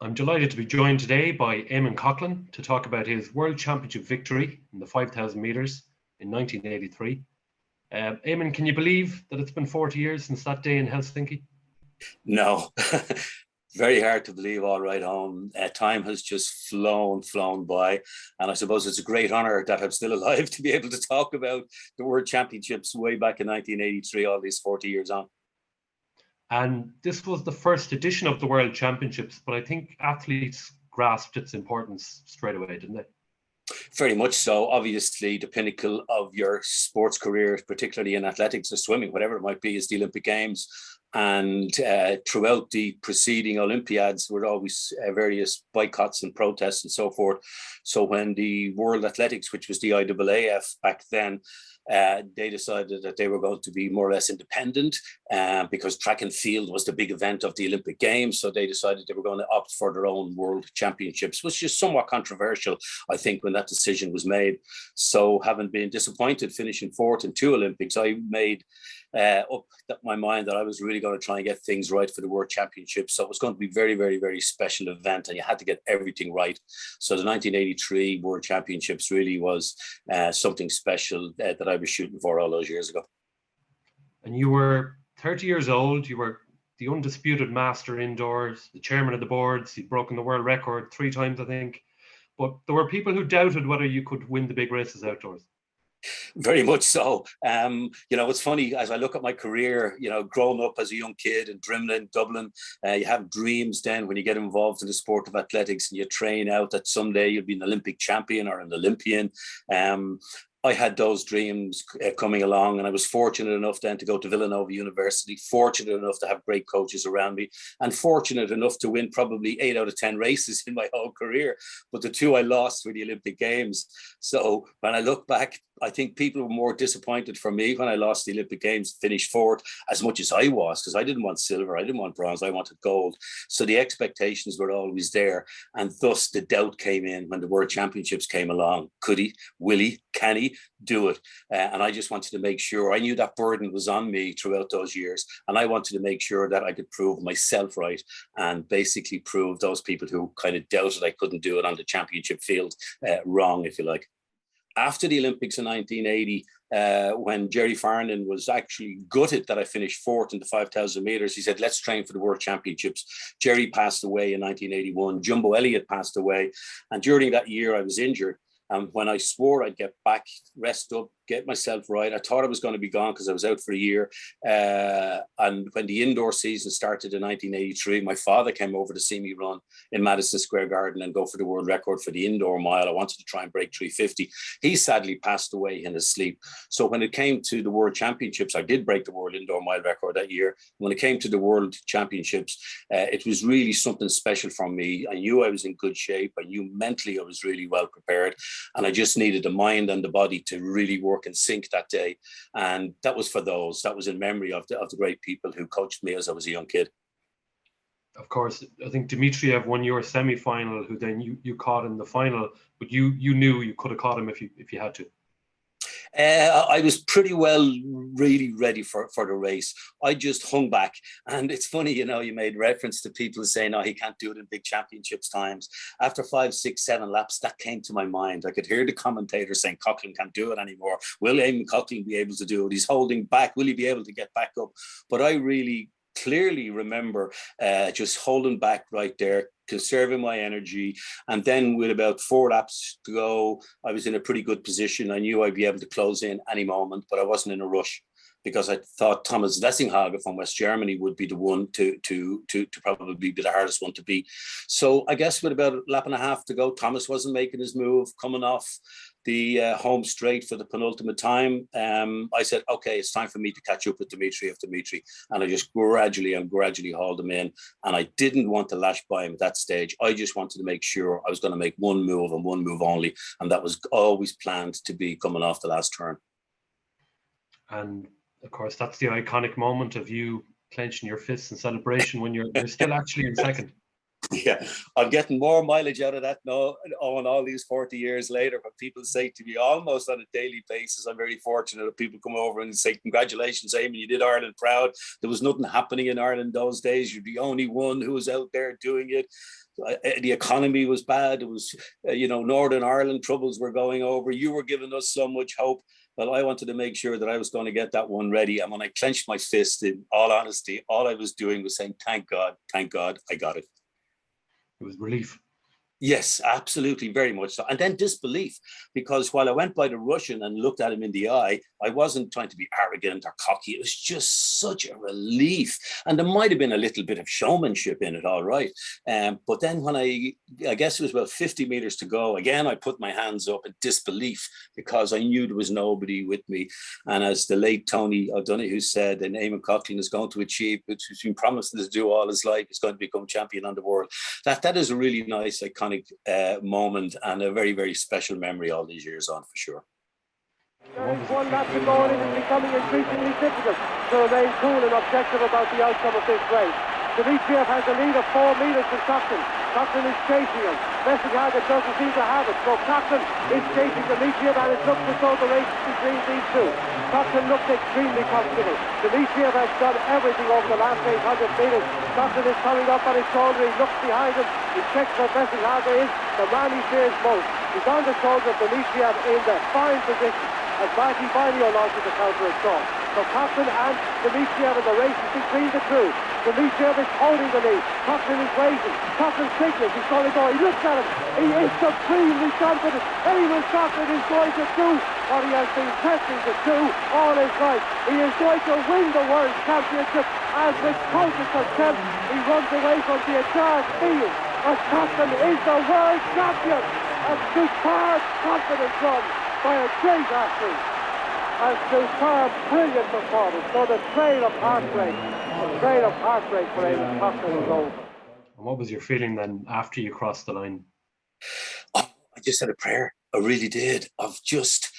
I'm delighted to be joined today by Eamonn Coghlan to talk about his World Championship victory in the 5,000 metres in 1983. Eamonn, can you believe that it's been 40 years since that day in Helsinki? No, very hard to believe. All right, home. Time has just flown by, and I suppose it's a great honour that I'm still alive to be able to talk about the World Championships way back in 1983. All these 40 years on. And this was the first edition of the World Championships, but I think athletes grasped its importance straight away, didn't they? Very much so. Obviously, the pinnacle of your sports career, particularly in athletics or swimming, whatever it might be, is the Olympic Games. And throughout the preceding Olympiads, there were always various boycotts and protests and so forth. So when the World Athletics, which was the IAAF back then, they decided that they were going to be more or less independent because track and field was the big event of the Olympic Games. So they decided they were going to opt for their own World Championships, which is somewhat controversial, I think, when that decision was made. So having been disappointed finishing fourth in two Olympics, I made up my mind that I was really going to try and get things right for the World Championships. So it was going to be very, very, very special event, and you had to get everything right. So the 1983 World Championships really was something special that I was shooting for all those years ago. And you were 30 years old. You were the undisputed master indoors, the chairman of the boards. You'd broken the world record 3 times, I think. But there were people who doubted whether you could win the big races outdoors. Very much so. It's funny as I look at my career, growing up as a young kid in Drimnagh, Dublin, you have dreams then when you get involved in the sport of athletics and you train out that someday you'll be an Olympic champion or an Olympian. I had those dreams coming along, and I was fortunate enough then to go to Villanova University, fortunate enough to have great coaches around me, and fortunate enough to win probably 8 out of 10 races in my whole career. But the 2 I lost were the Olympic Games. So when I look back, I think people were more disappointed for me when I lost the Olympic Games, finished fourth, as much as I was, because I didn't want silver, I didn't want bronze, I wanted gold. So the expectations were always there. And thus the doubt came in when the World Championships came along. Could he? Will he? Can he do it? And I just wanted to make sure. I knew that burden was on me throughout those years. And I wanted to make sure that I could prove myself right and basically prove those people who kind of doubted I couldn't do it on the championship field wrong, if you like. After the Olympics in 1980, when Jerry Farnan was actually gutted that I finished fourth in the 5,000 meters, he said, let's train for the World Championships. Jerry passed away in 1981. Jumbo Elliott passed away. And during that year, I was injured. And when I swore I'd get back, rest up, get myself right, I thought I was going to be gone because I was out for a year. And when the indoor season started in 1983, my father came over to see me run in Madison Square Garden and go for the world record for the indoor mile. I wanted to try and break 350. He sadly passed away in his sleep. So when it came to the World Championships, I did break the world indoor mile record that year. When it came to the World Championships, it was really something special for me. I knew I was in good shape. I knew mentally I was really well prepared. And I just needed the mind and the body to really work in sync that day. And that was for those. That was in memory of the great people who coached me as I was a young kid. Of course, I think Dmitriev won your semi-final, who then you caught in the final, but you knew you could have caught him if you had to. I was pretty well really ready for the race. I just hung back. And it's funny, you made reference to people saying, oh, he can't do it in big championships times. After 5, 6, 7 laps, that came to my mind. I could hear the commentator saying, Coghlan can't do it anymore. Will Eamonn Coghlan be able to do it? He's holding back. Will he be able to get back up? But I really clearly remember just holding back right there, conserving my energy. And then with about 4 laps to go, I was in a pretty good position. I knew I'd be able to close in any moment, but I wasn't in a rush because I thought Thomas Wessinghage from West Germany would be the one to probably be the hardest one to beat. So I guess with about a lap and a half to go, Thomas wasn't making his move, coming off the home straight for the penultimate time. I said, okay, it's time for me to catch up with Dimitri. And I just gradually hauled him in. And I didn't want to lash by him at that stage. I just wanted to make sure I was going to make one move and one move only. And that was always planned to be coming off the last turn. And of course, that's the iconic moment of you clenching your fists in celebration when you're still actually in second. Yeah, I'm getting more mileage out of that now, on all these 40 years later. When people say to me almost on a daily basis, I'm very fortunate that people come over and say, congratulations, Eamon, you did Ireland proud. There was nothing happening in Ireland those days. You're the only one who was out there doing it. The economy was bad. It was, Northern Ireland troubles were going over. You were giving us so much hope. Well, I wanted to make sure that I was going to get that one ready. And when I clenched my fist, in all honesty, all I was doing was saying, thank God, I got it. It was relief. Yes, absolutely, very much so. And then disbelief, because while I went by the Russian and looked at him in the eye, I wasn't trying to be arrogant or cocky. It was just such a relief. And there might have been a little bit of showmanship in it, all right. But then when I guess it was about 50 meters to go, again, I put my hands up in disbelief because I knew there was nobody with me. And as the late Tony O'Donoghue said, and Eamonn Coghlan is going to achieve, which he's been promised to do all his life, he's going to become champion on the world. That is a really nice, iconic moment and a very, very special memory all these years on, for sure. There is one lap to go and it is becoming increasingly difficult to remain cool and objective about the outcome of this race. Dmitriev has a lead of 4 meters to Coghlan. Coghlan is chasing him. Messinghagen doesn't seem to have it, so Coghlan is chasing Dmitriev and it looks as though the race is between these two. Coghlan looks extremely comfortable. Dmitriev has done everything over the last 800 meters. Coghlan is coming up on his shoulder, he looks behind him, he checks where Messinghagen is, the man he fears most. He's on the shoulder of Dmitriev in the fine position as Marty Bainio launches the counter assault. So Coghlan and Dmitriev in the race is between the two. Dmitriev is holding the lead. Coghlan is waiting. Coghlan signals. He's going to go. He looks at him. He is supremely confident. Eamonn Coghlan is going to do what he has been testing to do all his life. He is going to win the World Championship as with total contempt he runs away from the entire field. As Coghlan is the world champion. A superb confidence run by a great athlete. A superb, brilliant performance. So the trail of heartbreak for Eamonn Coghlan is over. And what was your feeling then after you crossed the line? Oh, I just had a prayer. I really did, of just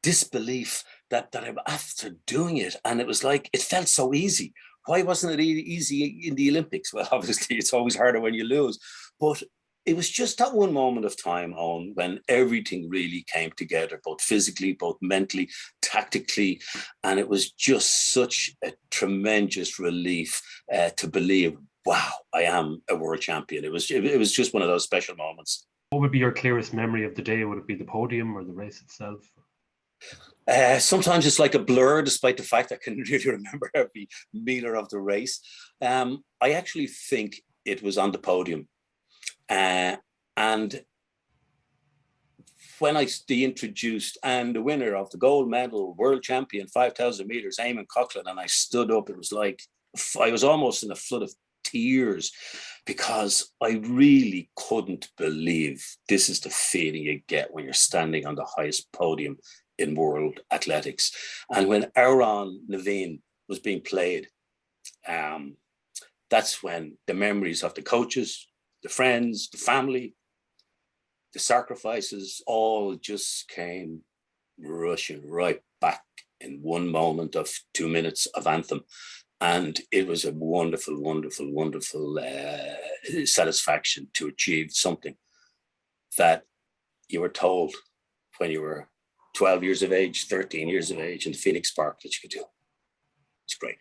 disbelief that I'm after doing it. And it was like, it felt so easy. Why wasn't it easy in the Olympics? Well, obviously, it's always harder when you lose. But it was just that one moment of time, Eoin, when everything really came together, both physically, both mentally, tactically. And it was just such a tremendous relief to believe, wow, I am a world champion. It was just one of those special moments. What would be your clearest memory of the day? Would it be the podium or the race itself? Sometimes it's like a blur, despite the fact I can really remember every meter of the race. I actually think it was on the podium. And when I introduced and the winner of the gold medal, world champion, 5,000 meters, Eamonn Coghlan, and I stood up, it was like I was almost in a flood of tears because I really couldn't believe this is the feeling you get when you're standing on the highest podium in world athletics. And when Eoin was being played, that's when the memories of the coaches, the friends, the family, the sacrifices all just came rushing right back in one moment of 2 minutes of anthem. And it was a wonderful, wonderful, wonderful satisfaction to achieve something that you were told when you were 12 years of age, 13 years of age in Phoenix Park that you could do. It's great.